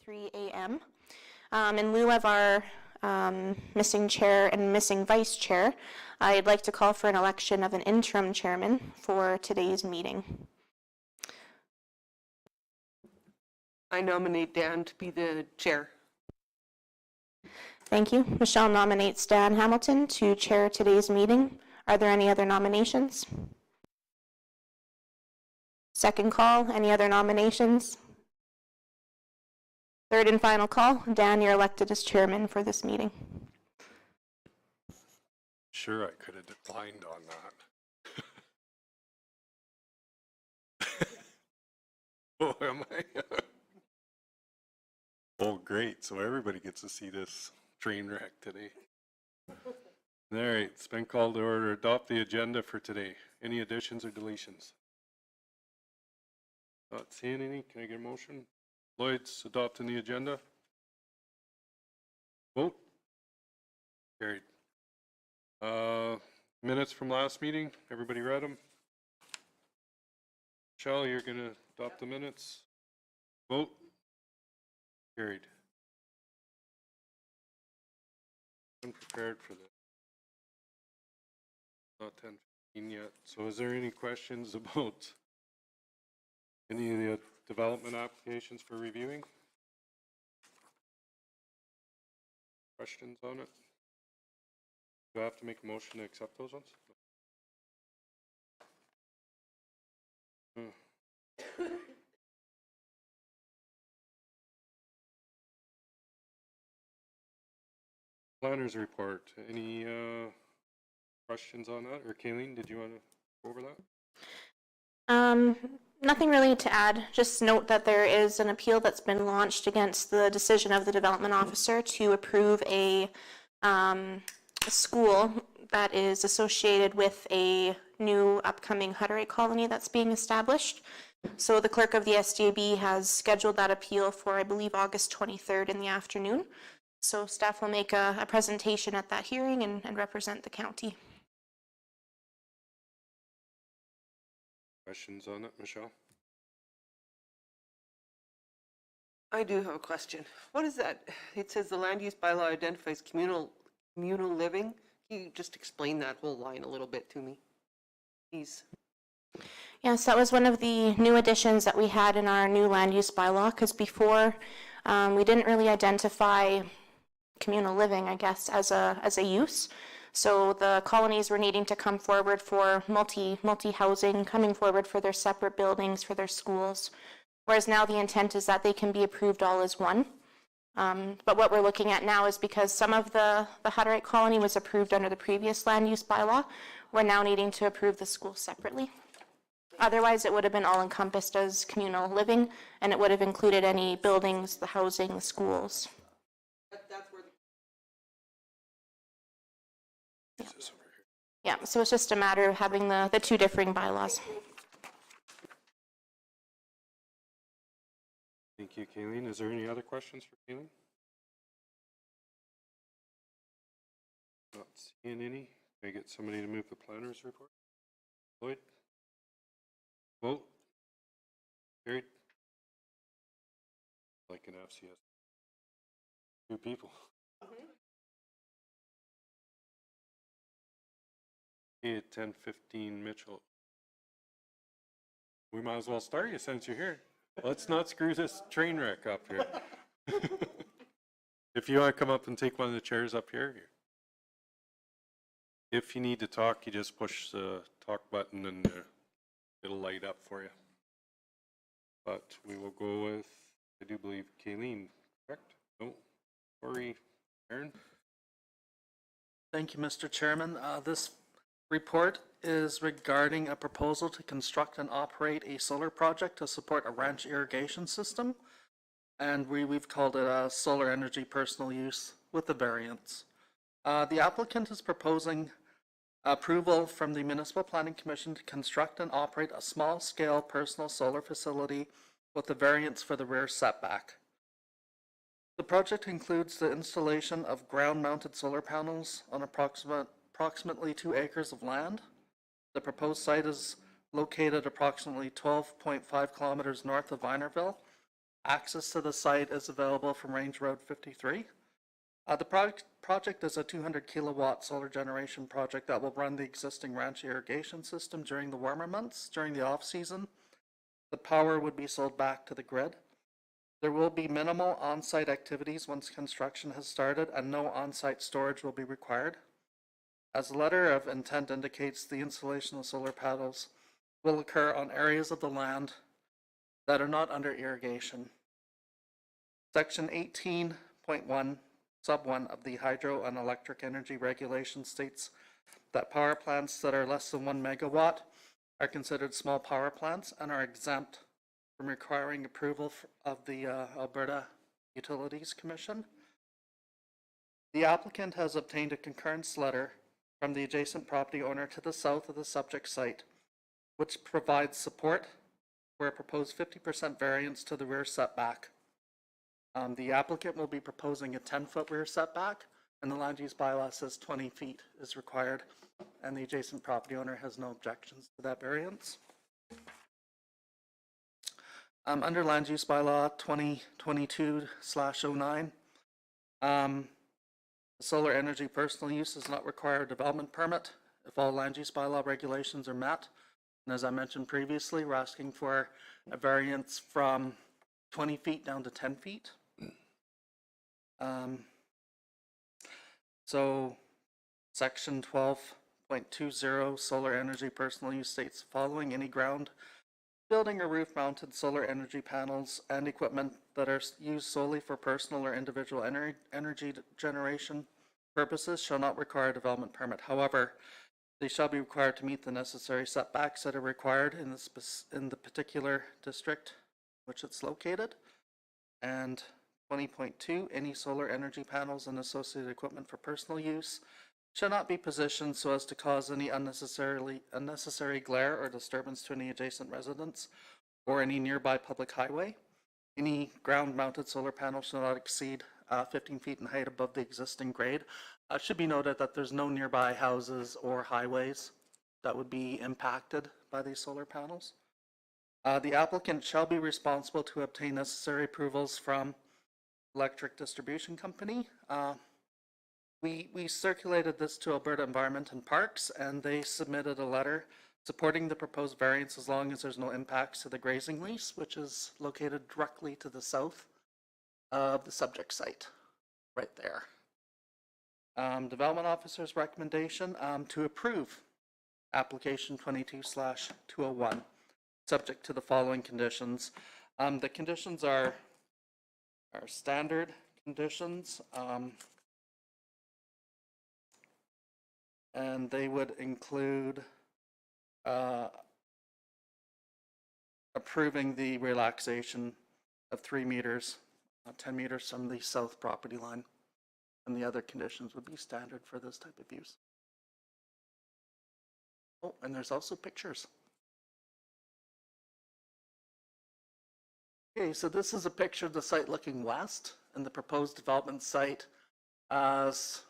3 a.m. In lieu of our missing chair and missing vice chair, I'd like to call for an election of an interim chairman for today's meeting. I nominate Dan to be the chair. Thank you. Michelle nominates Dan Hamilton to chair today's meeting. Are there any other nominations? Second call. Any other nominations? Third and final call. Dan, you're elected as chairman for this meeting. Sure, I could have declined on that. Oh, am I? Oh, great. So everybody gets to see this train wreck today. All right, it's been called to order. Adopt the agenda for today. Any additions or deletions? Not seeing any. Can I get a motion? Lloyd's adopting the agenda. Vote. Carried. Minutes from last meeting. Everybody read them? Michelle, you're going to adopt the minutes. Vote. Carried. Unprepared for this. Not 10:15 yet. So is there any questions about any of the development applications for reviewing? Questions on it? Do I have to make a motion to accept those ones? Planners report. Any questions on that? Or Kayleen, did you want to go over that? Nothing really to add. Just note that there is an appeal that's been launched against the decision of the development officer to approve a school that is associated with a new upcoming Hutterite colony that's being established. So the clerk of the SDAB has scheduled that appeal for, I believe, August 23rd in the afternoon. So staff will make a presentation at that hearing and represent the county. Questions on it, Michelle? I do have a question. What is that? It says the land use bylaw identifies communal living. Can you just explain that whole line a little bit to me, please? Yes, that was one of the new additions that we had in our new land use bylaw, because before we didn't really identify communal living, I guess, as a use. So the colonies were needing to come forward for multi-housing, coming forward for their separate buildings, for their schools. Whereas now the intent is that they can be approved all as one. But what we're looking at now is because some of the Hutterite colony was approved under the previous land use bylaw, we're now needing to approve the school separately. Otherwise, it would have been all encompassed as communal living, and it would have included any buildings, the housing, the schools. That's where Yeah, so it's just a matter of having the two differing bylaws. Thank you, Kayleen. Is there any other questions for Kayleen? Not seeing any. Can I get somebody to move the planner's report? Lloyd? Vote. Carried. Like an FCS. 2 people. Okay, 10:15, Mitchell. We might as well start you since you're here. Let's not screw this train wreck up here. If you want to come up and take one of the chairs up here. If you need to talk, you just push the talk button and it'll light up for you. But we will go with, I do believe, Kayleen, correct? No, Corey, Aaron? Thank you, Mr. Chairman. This report is regarding a proposal to construct and operate a solar project to support a ranch irrigation system. And we've called it a solar energy personal use with a variance. The applicant is proposing approval from the Municipal Planning Commission to construct and operate a small-scale personal solar facility with a variance for the rear setback. The project includes the installation of ground-mounted solar panels on approximately 2 acres of land. The proposed site is located approximately 12.5 kilometers north of Vinerville Access to the site is available from Range Road 53. The project is a 200 kilowatt solar generation project that will run the existing ranch irrigation system during the warmer months. During the off season, the power would be sold back to the grid. There will be minimal on-site activities once construction has started, and no on-site storage will be required. As the letter of intent indicates, the installation of solar panels will occur on areas of the land that are not under irrigation. Section 18.1 Sub 1 of the Hydro and Electric Energy Regulation states that power plants that are less than 1 megawatt are considered small power plants and are exempt from requiring approval of the Alberta Utilities Commission. The applicant has obtained a concurrence letter from the adjacent property owner to the south of the subject site, which provides support for a proposed 50% variance to the rear setback. The applicant will be proposing a 10-foot rear setback, and the land use bylaw says 20 feet is required, and the adjacent property owner has no objections to that variance. Under land use bylaw 2022/09, solar energy personal use does not require a development permit if all land use bylaw regulations are met. And as I mentioned previously, we're asking for a variance from 20 feet down to 10 feet. So section 12.20 solar energy personal use states the following: any ground, building or roof mounted solar energy panels and equipment that are used solely for personal or individual energy generation purposes shall not require a development permit. However, they shall be required to meet the necessary setbacks that are required in the particular district which it's located. And 20.2, any solar energy panels and associated equipment for personal use shall not be positioned so as to cause any unnecessary glare or disturbance to any adjacent residents or any nearby public highway. Any ground-mounted solar panel shall not exceed 15 feet in height above the existing grade. It should be noted that there's no nearby houses or highways that would be impacted by these solar panels. The applicant shall be responsible to obtain necessary approvals from electric distribution company. We circulated this to Alberta Environment and Parks, and they submitted a letter supporting the proposed variance as long as there's no impacts to the grazing lease, which is located directly to the south of the subject site, right there. Development Officer's recommendation to approve application 22/201, subject to the following conditions. The conditions are standard conditions, and they would include approving the relaxation of 3 meters, 10 meters from the south property line, and the other conditions would be standard for this type of use. Oh, and there's also pictures. Okay, so this is a picture of the site looking west, and the proposed development site as,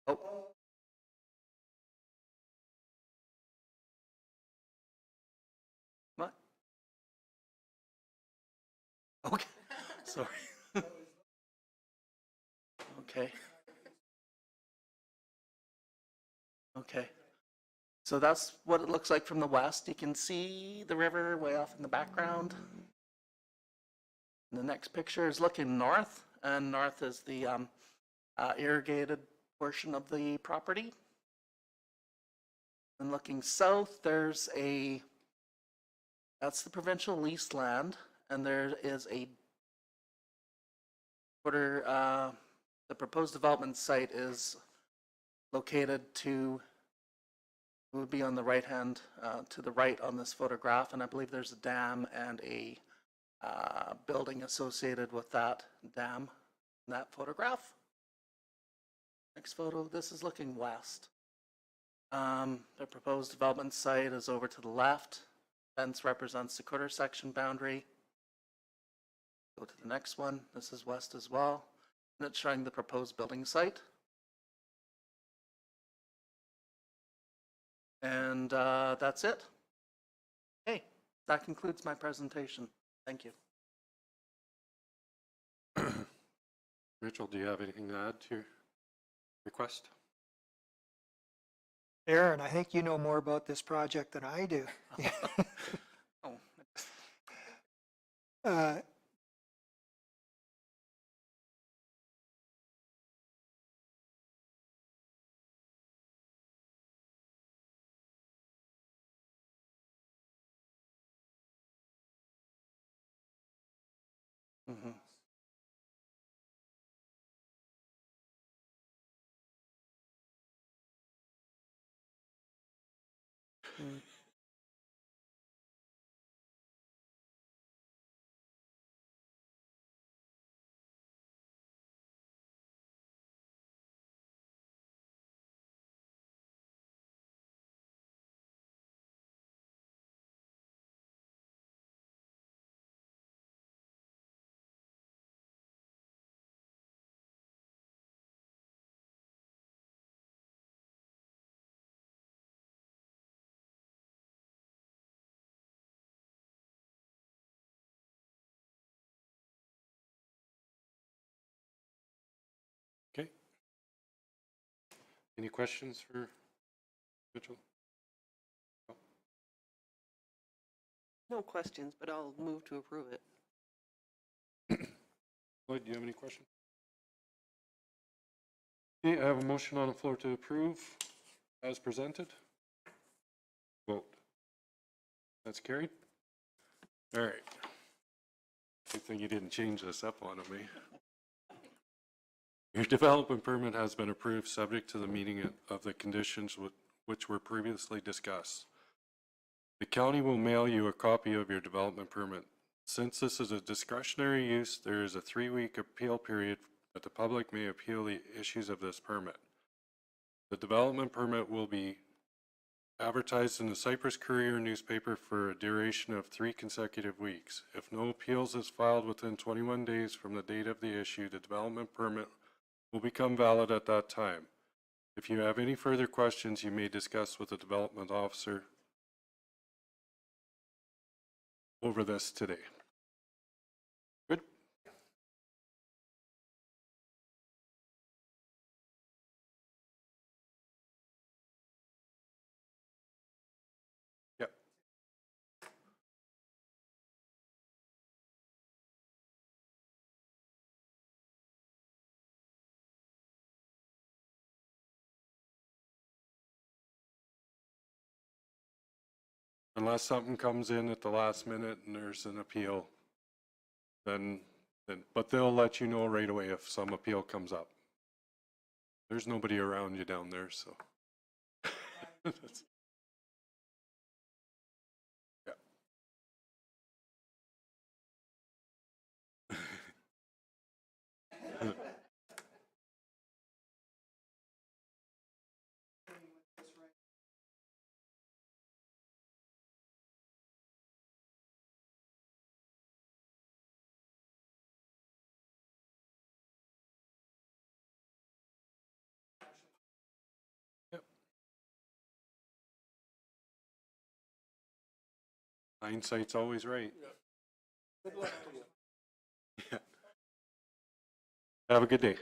oh. What? Okay, sorry. Okay. Okay. So that's what it looks like from the west. You can see the river way off in the background. The next picture is looking north, and north is the irrigated portion of the property. And looking south, that's the provincial leased land, and there is a the proposed development site is located would be on the right hand, to the right on this photograph, and I believe there's a dam and a building associated with that dam in that photograph. Next photo, this is looking west. The proposed development site is over to the left. Fence represents the quarter section boundary. Go to the next one. This is west as well. And it's showing the proposed building site. And that's it. Okay, that concludes my presentation. Thank you. Mitchell, do you have anything to add to your request? Aaron, I think you know more about this project than I do. Oh, Uh, mhm. Mm. Okay. Any questions for Mitchell? No questions, but I'll move to approve it. Lloyd, do you have any questions? Okay, I have a motion on the floor to approve as presented. Vote. That's carried. All right. Good thing you didn't change this up on me. Your development permit has been approved subject to the meeting of the conditions which were previously discussed. The county will mail you a copy of your development permit. Since this is a discretionary use, there is a 3-week appeal period that the public may appeal the issues of this permit. The development permit will be advertised in the Cypress Courier newspaper for a duration of 3 consecutive weeks. If no appeals is filed within 21 days from the date of the issue, the development permit will become valid at that time. If you have any further questions, you may discuss with the development officer over this today. Good? Yep. Unless something comes in at the last minute and there's an appeal, then, but they'll let you know right away if some appeal comes up. There's nobody around you down there, so. That's- yeah. Yep. Hindsight's always right. Good luck to you. Yeah. Have a good day.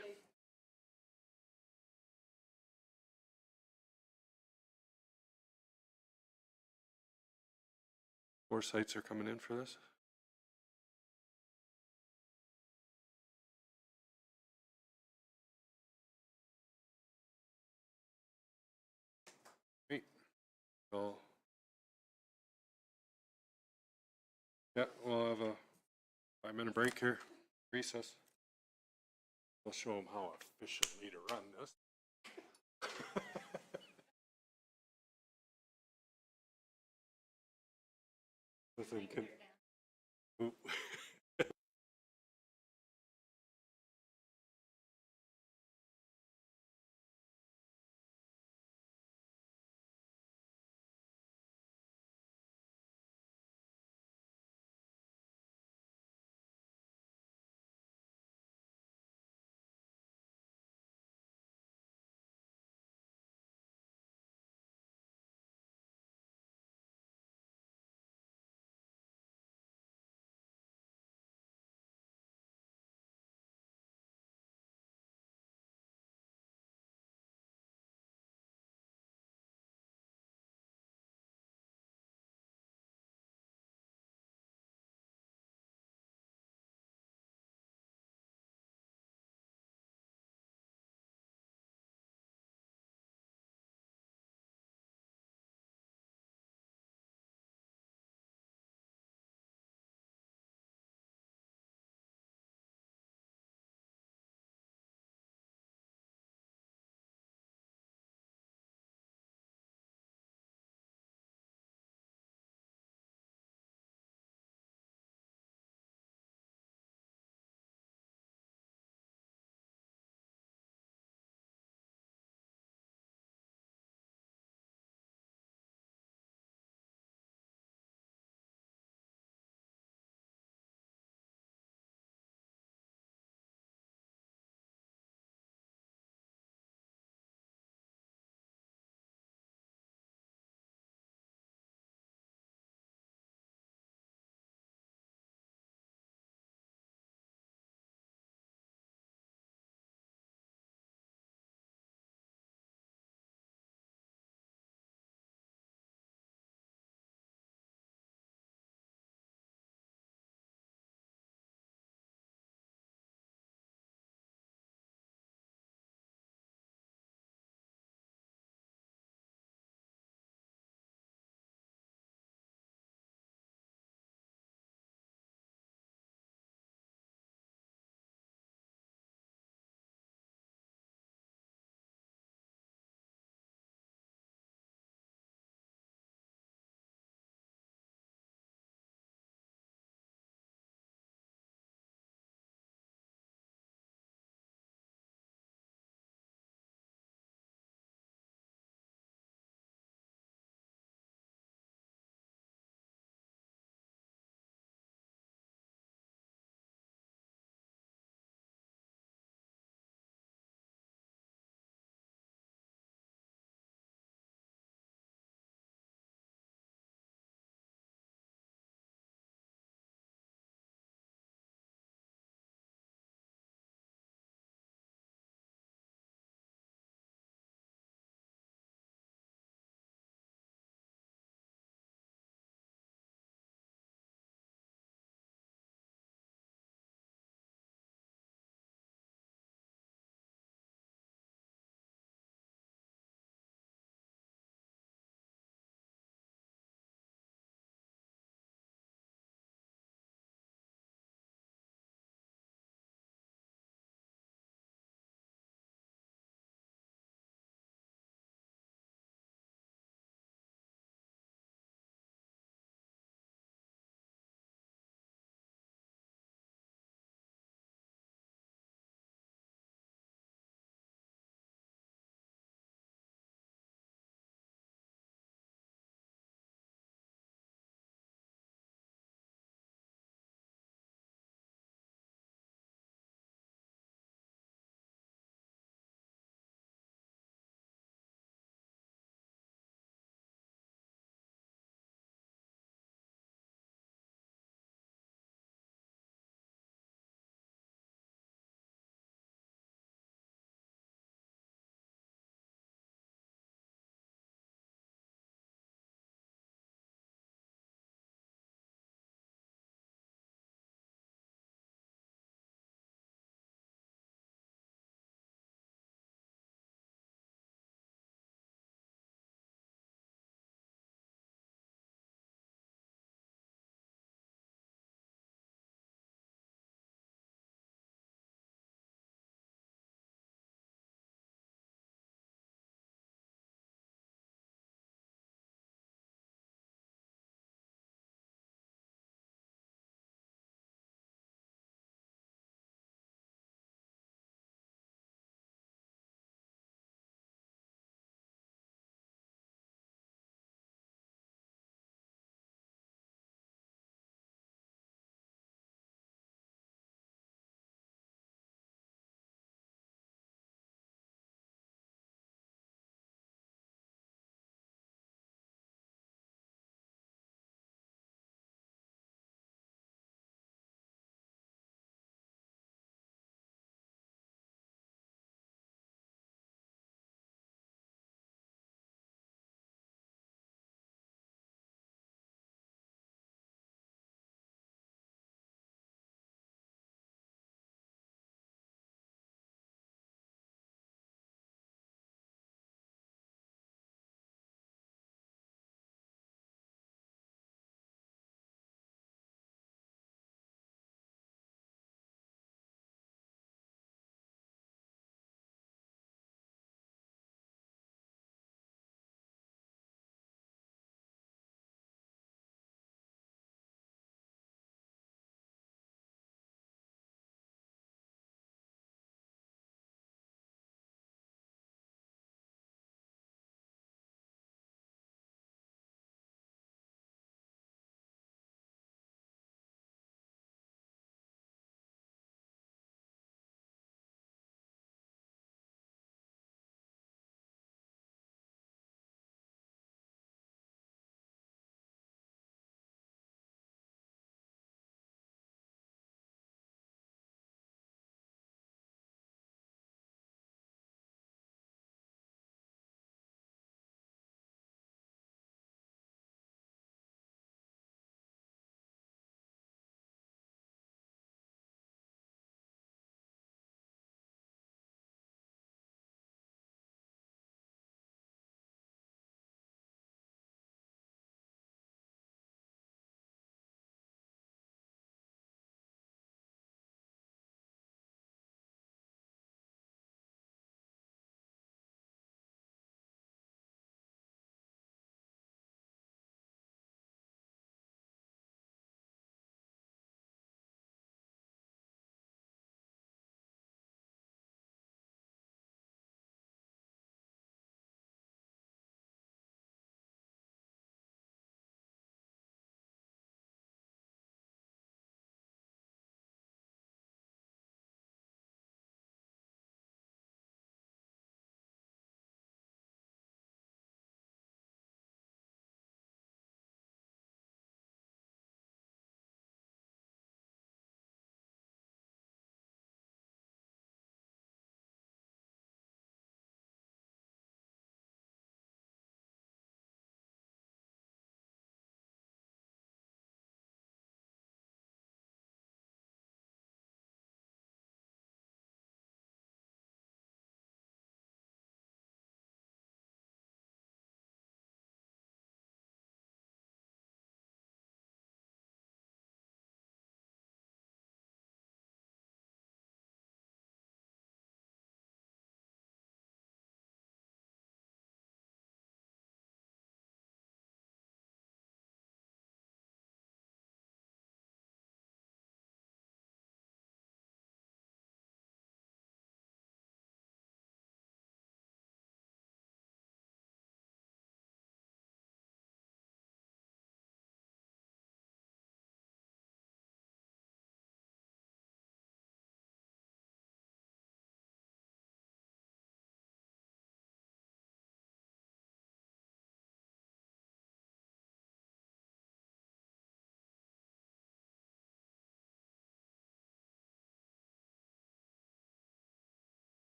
More sites are coming in for this? Great. So, yeah, we'll have a 5-minute break here, recess. We'll show them how efficiently to run this. Listen, oop.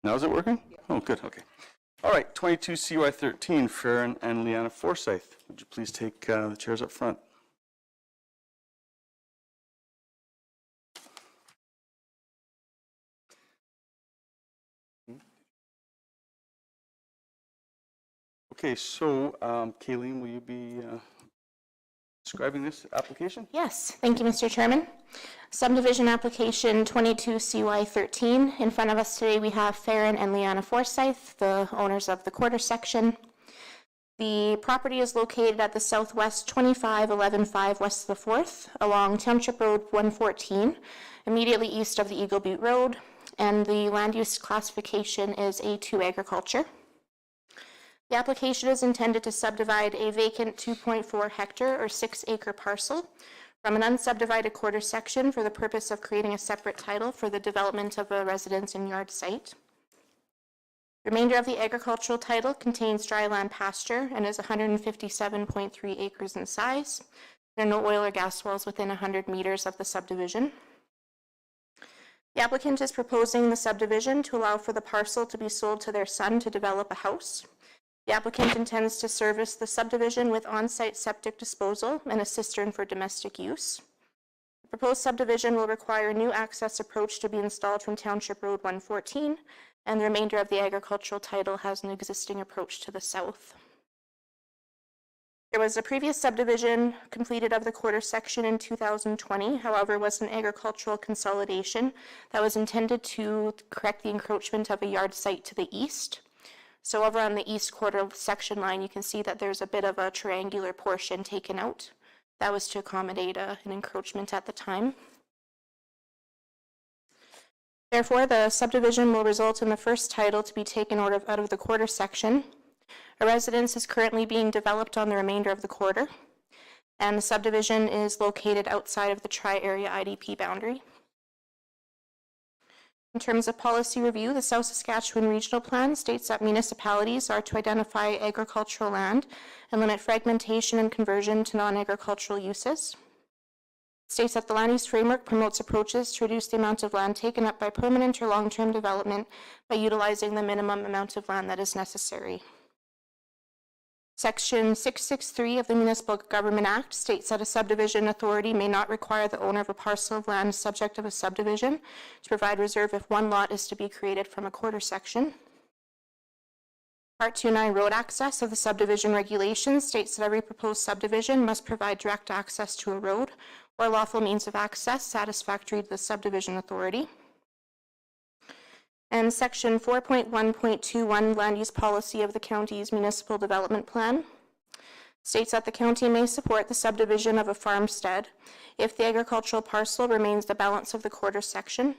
Now is it working? Oh, good, okay. All right, 22 CY 13, Farron and Leanna Forsyth. Would you please take the chairs up front? Okay, so Kayleen, will you be describing this application? Yes, thank you, Mr. Chairman. Subdivision application 22 CY 13. In front of us today, we have Farron and Leanna Forsyth, the owners of the quarter section. The property is located at the southwest 25-11-5 west of the 4th, along Township Road 114, immediately east of the Eagle Butte Road, and the land use classification is A2 agriculture. The application is intended to subdivide a vacant 2.4 hectare or 6-acre parcel from an unsubdivided quarter section for the purpose of creating a separate title for the development of a residence and yard site. The remainder of the agricultural title contains dry land pasture and is 157.3 acres in size. There are no oil or gas wells within 100 meters of the subdivision. The applicant is proposing the subdivision to allow for the parcel to be sold to their son to develop a house. The applicant intends to service the subdivision with on-site septic disposal and a cistern for domestic use. The proposed subdivision will require a new access approach to be installed from Township Road 114, and the remainder of the agricultural title has an existing approach to the south. There was a previous subdivision completed of the quarter section in 2020, however, was an agricultural consolidation that was intended to correct the encroachment of a yard site to the east. So over on the east quarter section line, you can see that there's a bit of a triangular portion taken out. That was to accommodate an encroachment at the time. Therefore, the subdivision will result in the first title to be taken out of the quarter section. A residence is currently being developed on the remainder of the quarter, and the subdivision is located outside of the tri-area IDP boundary. In terms of policy review, the South Saskatchewan Regional Plan states that municipalities are to identify agricultural land and limit fragmentation and conversion to non-agricultural uses. It states that the land use framework promotes approaches to reduce the amount of land taken up by permanent or long-term development by utilizing the minimum amount of land that is necessary. Section 663 of the Municipal Government Act states that a subdivision authority may not require the owner of a parcel of land subject of a subdivision to provide reserve if one lot is to be created from a quarter section. Part 2.9 road access of the subdivision regulations states that every proposed subdivision must provide direct access to a road or lawful means of access satisfactory to the subdivision authority. And Section 4.1.21 Land Use Policy of the County's Municipal Development Plan states that the county may support the subdivision of a farmstead if the agricultural parcel remains the balance of the quarter section.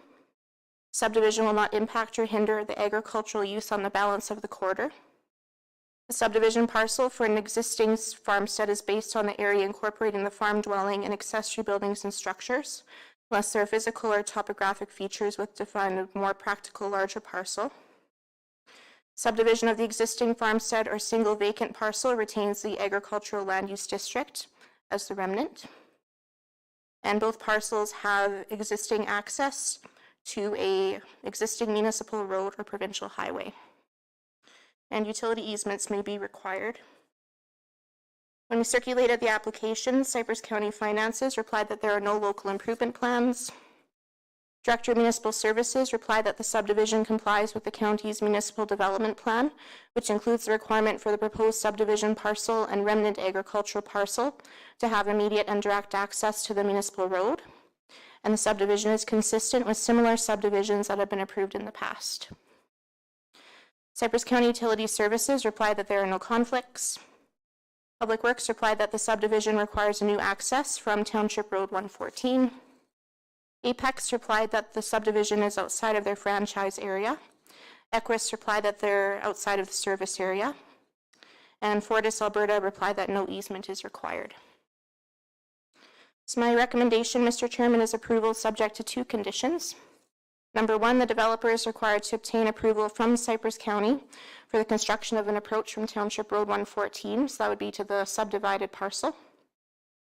Subdivision will not impact or hinder the agricultural use on the balance of the quarter. The subdivision parcel for an existing farmstead is based on the area incorporating the farm dwelling and accessory buildings and structures, unless there are physical or topographic features which define a more practical larger parcel. Subdivision of the existing farmstead or single vacant parcel retains the agricultural land use district as the remnant. And both parcels have existing access to an existing municipal road or provincial highway. And utility easements may be required. When we circulated the application, Cypress County Finances replied that there are no local improvement plans. Director of Municipal Services replied that the subdivision complies with the county's municipal development plan, which includes the requirement for the proposed subdivision parcel and remnant agricultural parcel to have immediate and direct access to the municipal road. And the subdivision is consistent with similar subdivisions that have been approved in the past. Cypress County Utility Services replied that there are no conflicts. Public Works replied that the subdivision requires a new access from Township Road 114. Apex replied that the subdivision is outside of their franchise area. Equus replied that they're outside of the service area. And Fortis Alberta replied that no easement is required. So my recommendation, Mr. Chairman, is approval subject to two conditions. Number one, the developer is required to obtain approval from Cypress County for the construction of an approach from Township Road 114, so that would be to the subdivided parcel.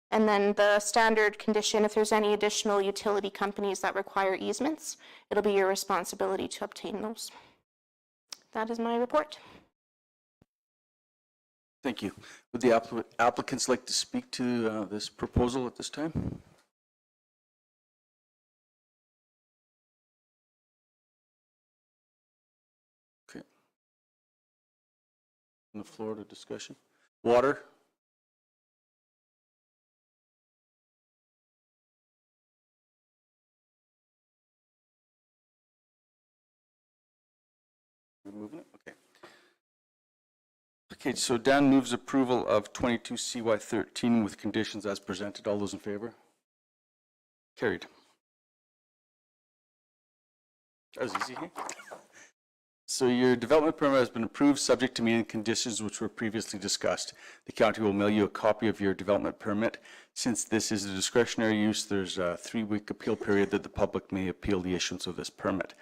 And then the standard condition, if there's any additional utility companies that require easements, it'll be your responsibility to obtain those. that is my report. Thank you. Would the applicants like to speak to this proposal at this time? Okay. On the floor to discussion. Water? You're moving it? Okay. Okay, so Dan moves approval of 22 CY13 with conditions as presented. All those in favor? Carried. That was easy, hey? So your development permit has been approved, subject to meeting conditions which were previously discussed. The county will mail you a copy of your development permit. Since this is a discretionary use, there's a 3-week appeal period that the public may appeal the issuance of this permit.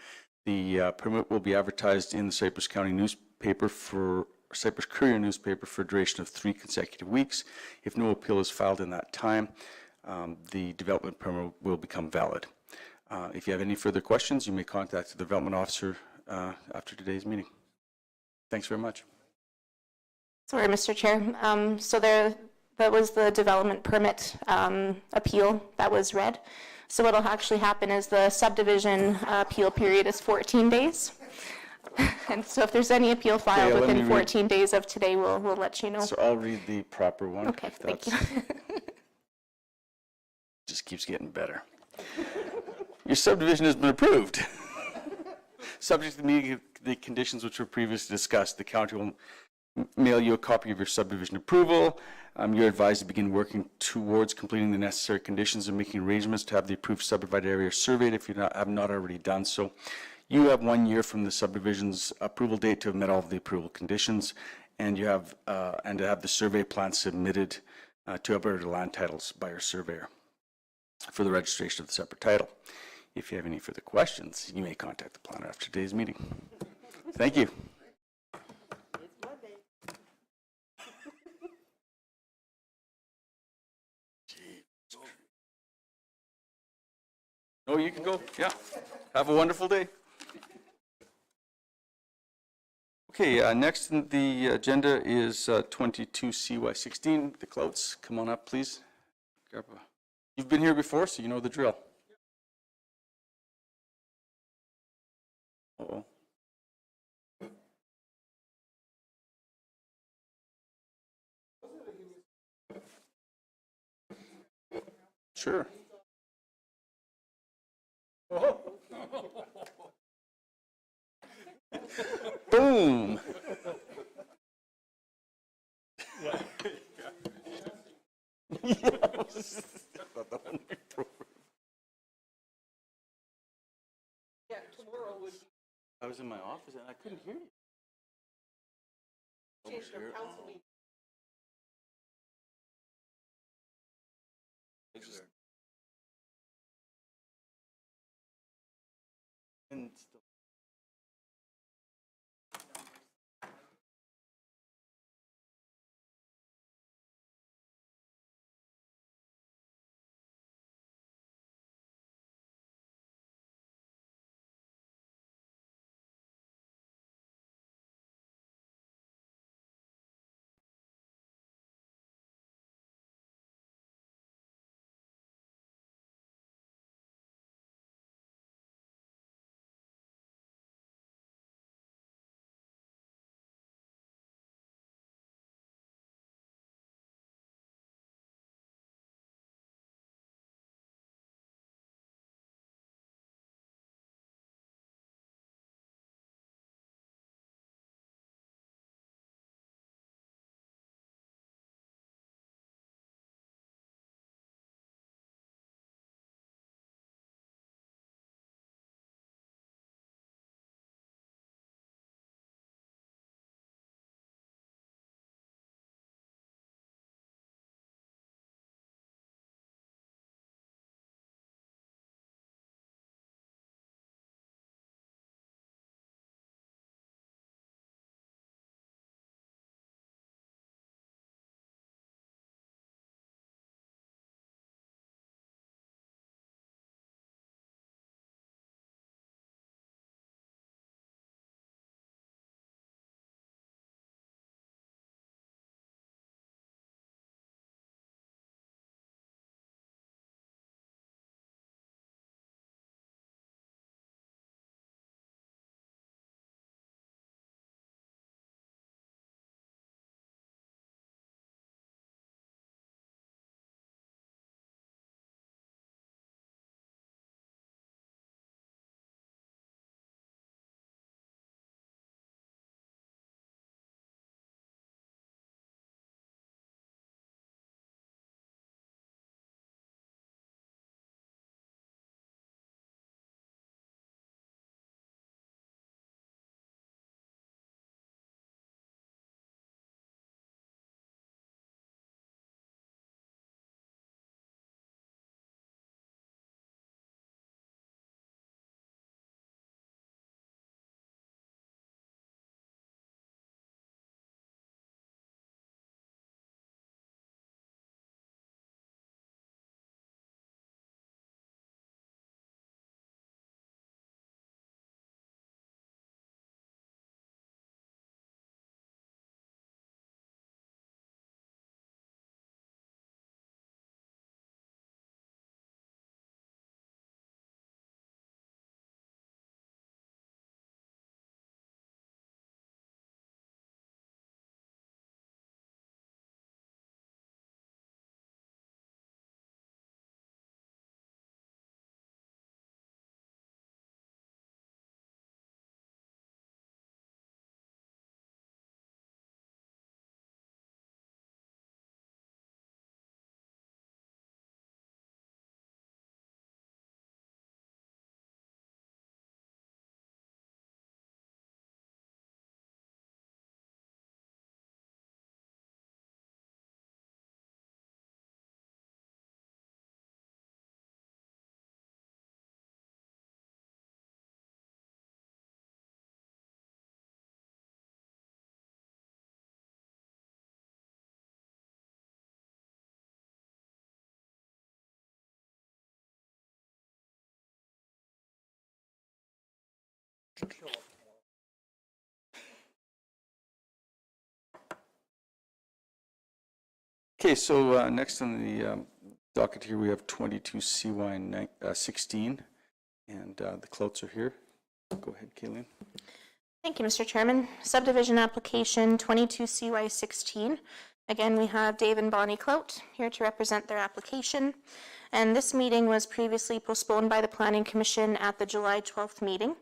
The permit will be advertised in the Cypress County newspaper for Cypress Courier newspaper for a duration of 3 consecutive weeks. If no appeal is filed in that time, the development permit will become valid. If you have any further questions, you may contact the development officer after today's meeting. Thanks very much. Sorry, Mr. Chair. So that was the development permit appeal that was read. So what'll actually happen is the subdivision appeal period is 14 days. And so if there's any appeal filed let me within read- 14 days of today, we'll let you know. So I'll read the proper one. Okay, if thank you. that's- Just keeps getting better. Your subdivision has been approved. Subject to meeting the conditions which were previously discussed, the county will mail you a copy of your subdivision approval. You're advised to begin working towards completing the necessary conditions and making arrangements to have the approved subdivided area surveyed if you have not already done so. You have 1 year from the subdivision's approval date to have met all of the approval conditions, and you have and to have the survey plan submitted to Alberta Land Titles by your surveyor for the registration of the separate title. If you have any further questions, you may contact the planner after today's meeting. Thank you. Oh, you can go. Yeah. Have a wonderful day. Okay, next in the agenda is 22 CY16. The Clouts, come on up, please. You've been here before, so you know the drill. Uh-oh. Sure. Boom. Yeah, tomorrow would I was in my office and I couldn't hear you. change their council meeting. And Okay, so next on the docket here, we have 22 CY 16, and the Cloats are here. Go ahead, Kayleen. Thank you, Mr. Chairman. Subdivision application 22CY16. Again, we have Dave and Bonnie Clout here to represent their application. And this meeting was previously postponed by the Planning Commission at the July 12th meeting.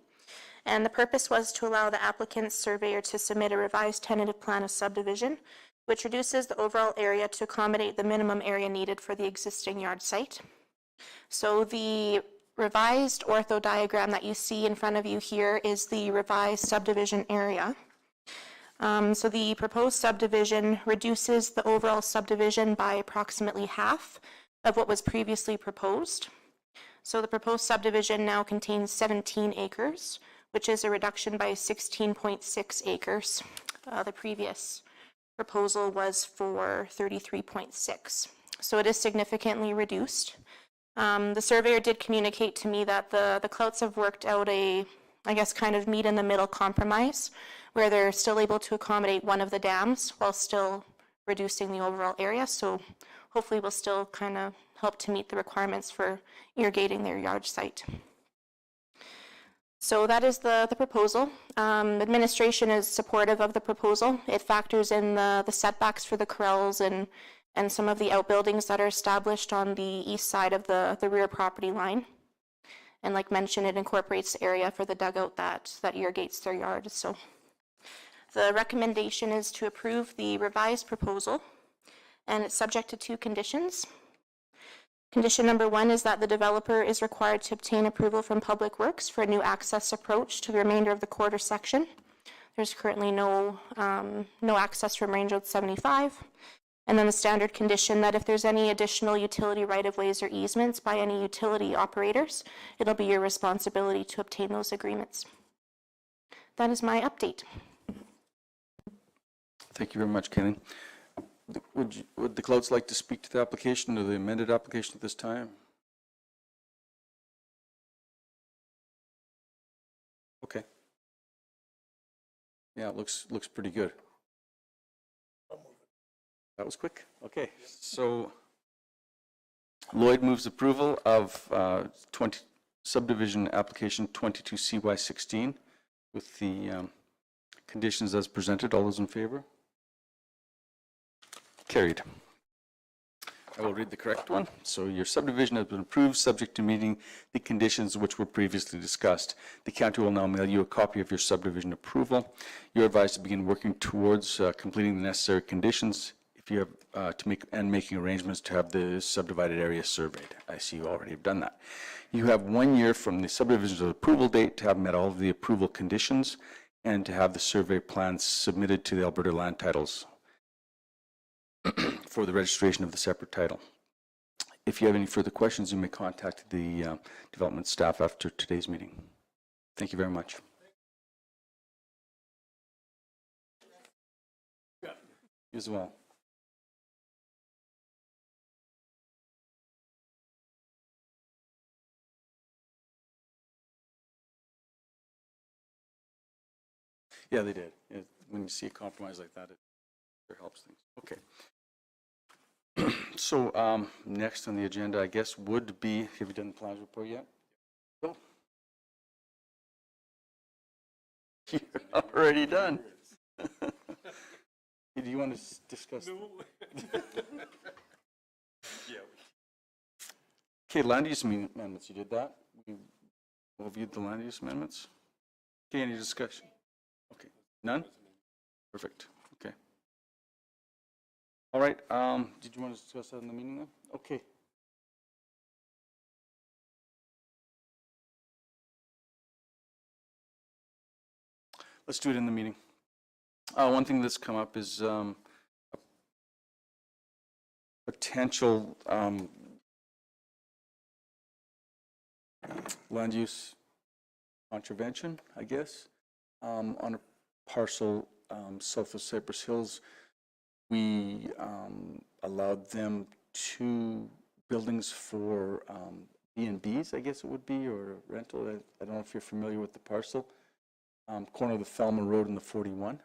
And the purpose was to allow the applicant's surveyor to submit a revised tentative plan of subdivision, which reduces the overall area to accommodate the minimum area needed for the existing yard site. So the revised ortho diagram that you see in front of you here is the revised subdivision area. So the proposed subdivision reduces the overall subdivision by approximately half of what was previously proposed. So the proposed subdivision now contains 17 acres, which is a reduction by 16.6 acres. The previous proposal was for 33.6. So it is significantly reduced. The surveyor did communicate to me that the Clouts have worked out a, I guess, kind of meet in the middle compromise where they're still able to accommodate one of the dams while still reducing the overall area. So hopefully we'll still kind of help to meet the requirements for irrigating their yard site. So that is the proposal. Administration is supportive of the proposal. It factors in the setbacks for the corrals and some of the outbuildings that are established on the east side of the rear property line. And like mentioned, it incorporates the area for the dugout that irrigates their yard. So the recommendation is to approve the revised proposal, and it's subject to 2 conditions. Condition number 1 is that the developer is required to obtain approval from Public Works for a new access approach to the remainder of the quarter section. There's currently no access from Range Road 75. And then the standard condition that if there's any additional utility right-of-ways or easements by any utility operators, it'll be your responsibility to obtain those agreements. That is my update. Thank you very much, Kayleen. Would the Clouts like to speak to the application or the amended application at this time? Okay. Yeah, it looks pretty good. That was quick. Okay, so Lloyd moves approval of subdivision application 22CY16 with the conditions as presented. All those in favor? Carried. I will read the correct one. So your subdivision has been approved, subject to meeting the conditions which were previously discussed. The county will now mail you a copy of your subdivision approval. You're advised to begin working towards completing the necessary conditions if you have making arrangements to have the subdivided area surveyed. I see you already have done that. You have 1 year from the subdivision's approval date to have met all of the approval conditions and to have the survey plans submitted to the Alberta Land Titles for the registration of the separate title. If you have any further questions, you may contact the development staff after today's meeting. Thank you very much. You as well. Yeah, they did. When you see a compromise like that, it sure helps things. Okay. So next on the agenda, I guess, would be, have you done the plans report yet? Go. You're already done. Do you want to discuss? No. Yeah. Okay, land use amendments, you did that? We reviewed the land use amendments? Okay, any discussion? Okay, none? Perfect, okay. All right, did you want to discuss that in the meeting then? Okay. Let's do it in the meeting. One thing that's come up is potential land use contravention, I guess, on a parcel south of Cypress Hills. We allowed them 2 buildings for B&Bs, I guess it would be, or rental. I don't know if you're familiar with the parcel. corner of the Thelma Road and the 41.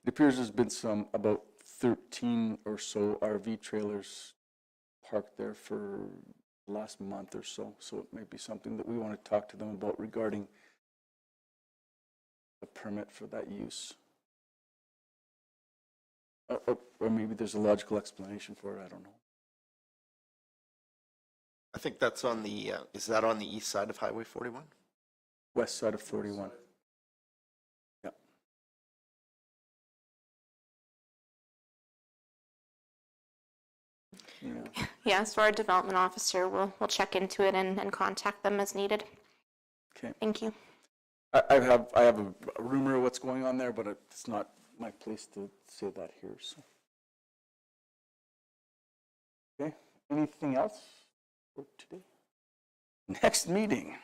It appears there's been about 13 or so RV trailers parked there for the last month or so. So it may be something that we want to talk to them about regarding a permit for that use. Or maybe there's a logical explanation for it, I don't know. I think that's on the, is that on the east side of Highway 41? West side of 41. Yeah. Yeah. Yeah, so our development officer will check into it and contact them as needed. Okay. Thank you. I have a rumor of what's going on there, but it's not my place to say that here, so. Okay, anything else for today? Next meeting.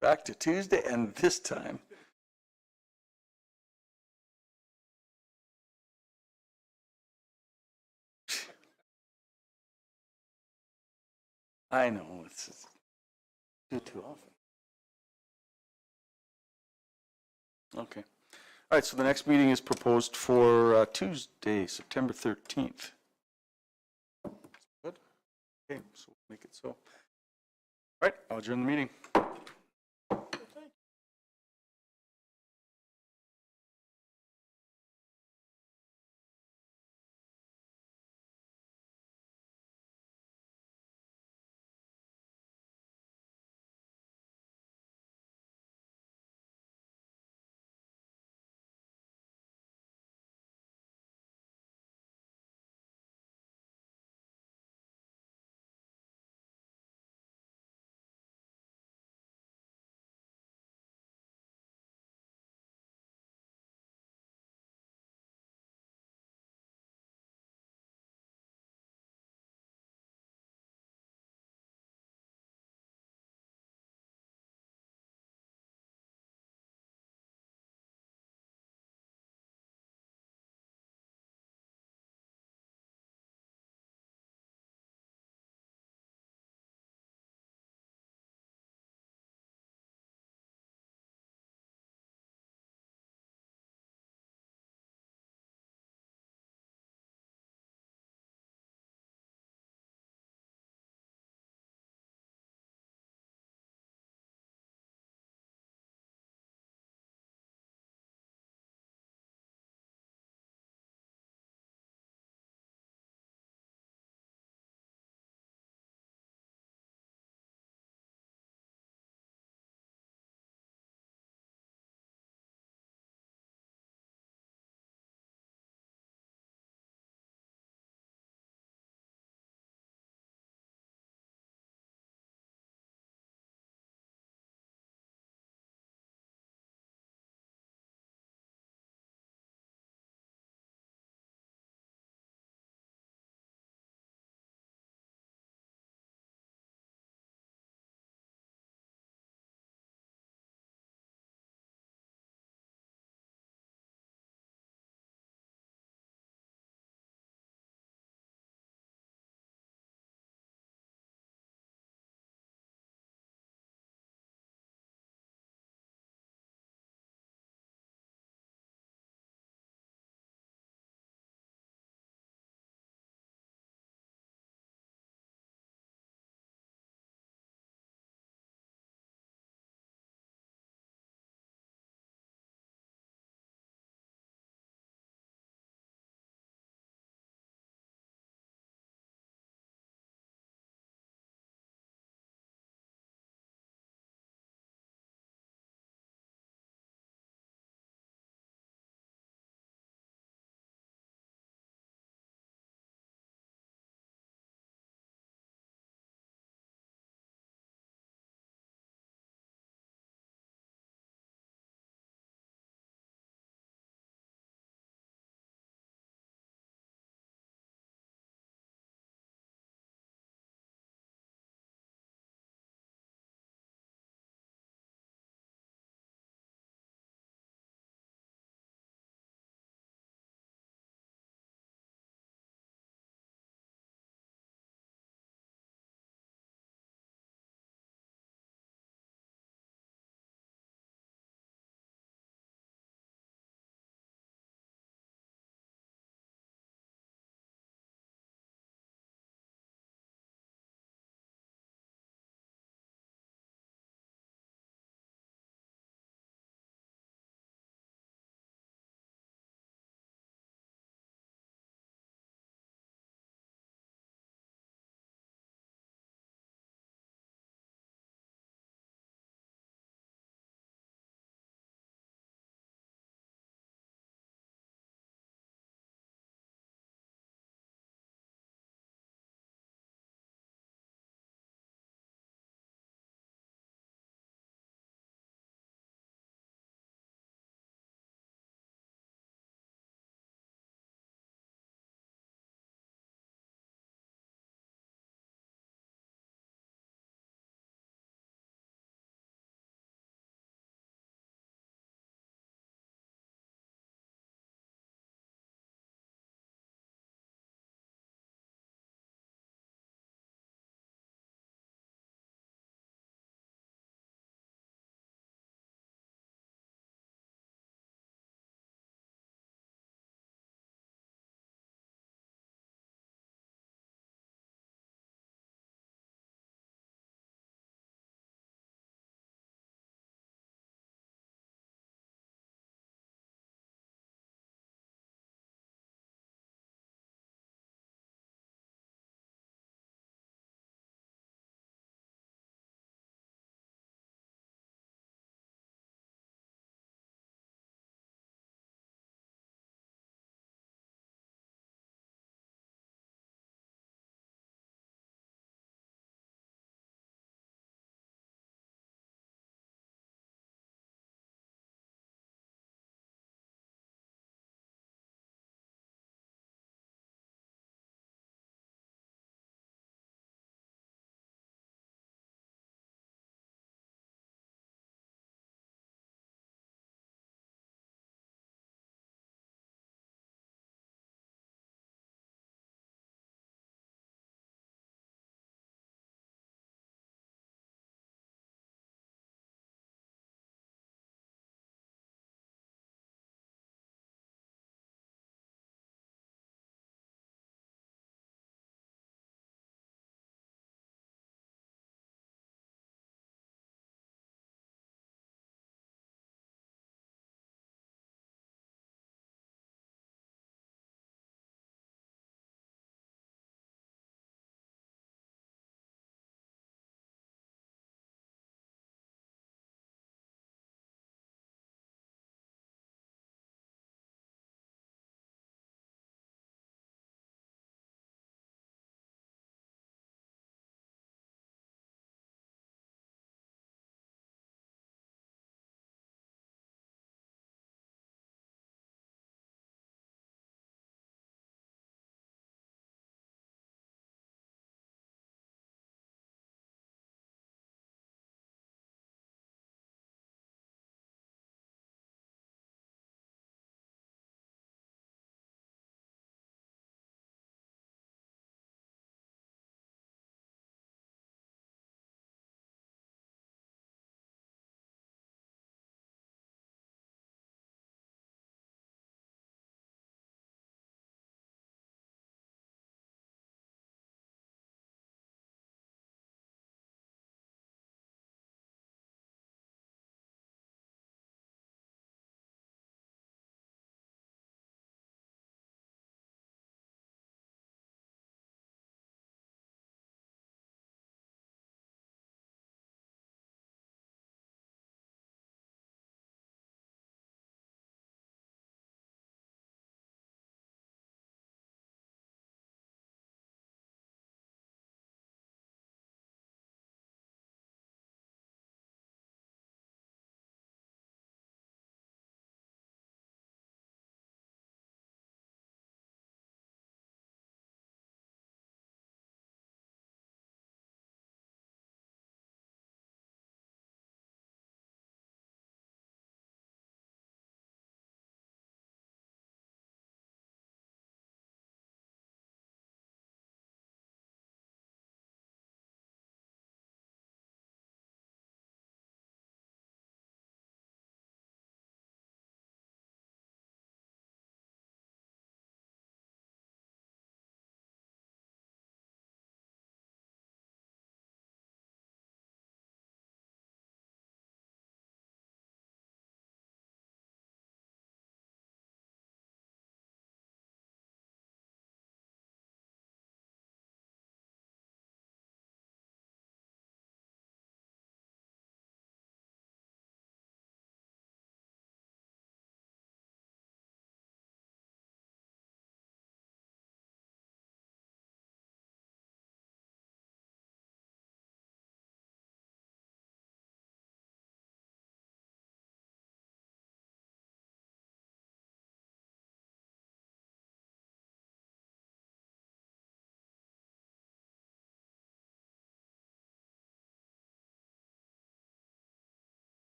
Back to Tuesday, and this time. I know, it's do it too often. Okay. All right, so the next meeting is proposed for Tuesday, September 13th. Good? Okay, so we'll make it so. All right, I'll adjourn the meeting.